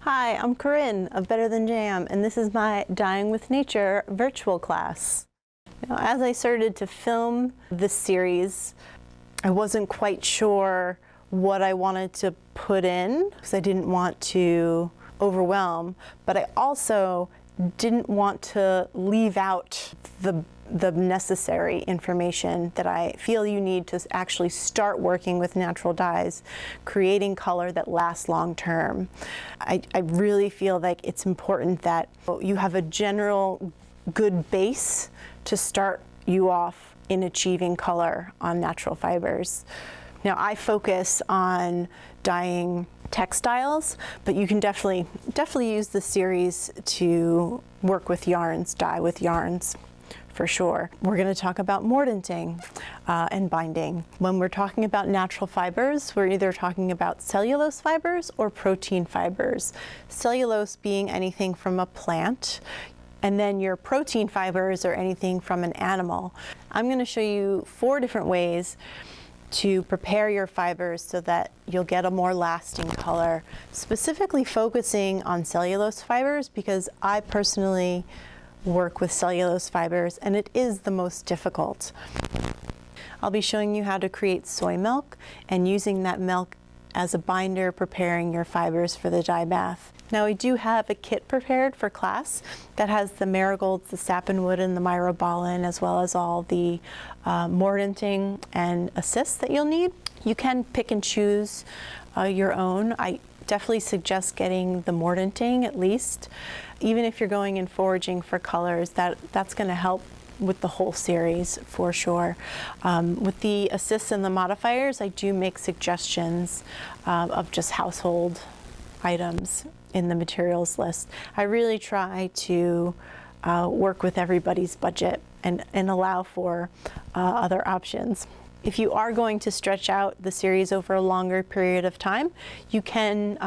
Hi, I'm Karin of Better Than Jam, and this is my Dyeing with Nature virtual class. As I started to film this series, I wasn't quite sure what I wanted to put in because I didn't want to overwhelm, but I also didn't want to leave out the necessary information that I feel you need to actually start working with natural dyes, creating color that lasts long term. I really feel like it's important that you have a general good base to start you off in achieving color on natural fibers. Now, I focus on dyeing textiles, but you can definitely use the series to work with yarns, dye with yarns, for sure. We're going to talk about mordanting and binding. When we're talking about natural fibers, we're either talking about cellulose fibers or protein fibers. Cellulose being anything from a plant, and then your protein fibers are anything from an animal. I'm going to show you 4 different ways to prepare your fibers so that you'll get a more lasting color, specifically focusing on cellulose fibers because I personally work with cellulose fibers and it is the most difficult. I'll be showing you how to create soy milk and using that milk as a binder, preparing your fibers for the dye bath. Now, we do have a kit prepared for class that has the marigolds, the sappanwood, and the myrobalan, as well as all the mordanting and assists that you'll need. You can pick and choose your own. I definitely suggest getting the mordanting at least. Even if you're going in foraging for colors, that's going to help with the whole series for sure. With the assists and the modifiers, I do make suggestions of just household items in the materials list. I really try to work with everybody's budget and allow for other options. If you are going to stretch out the series over a longer period of time, you can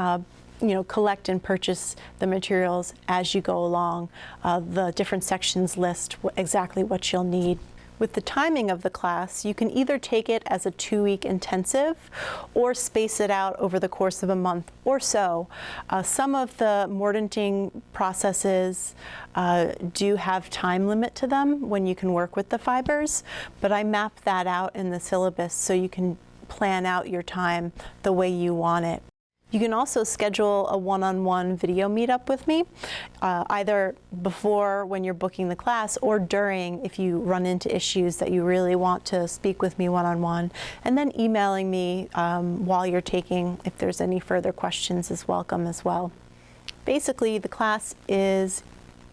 collect and purchase the materials as you go along. The different sections list exactly what you'll need. With the timing of the class, you can either take it as a 2-week intensive or space it out over the course of a month or so. Some of the mordanting processes do have time limit to them when you can work with the fibers, but I map that out in the syllabus so you can plan out your time the way you want it. You can also schedule a one-on-one video meetup with me, either before when you're booking the class or during if you run into issues that you really want to speak with me one-on-one, and then emailing me while you're taking, if there's any further questions, is welcome as well. Basically, the class is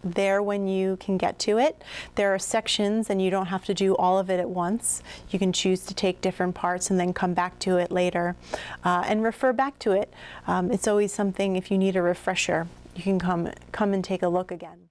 there when you can get to it. There are sections and you don't have to do all of it at once. You can choose to take different parts and then come back to it later and refer back to it. It's always something, if you need a refresher, you can come and take a look again.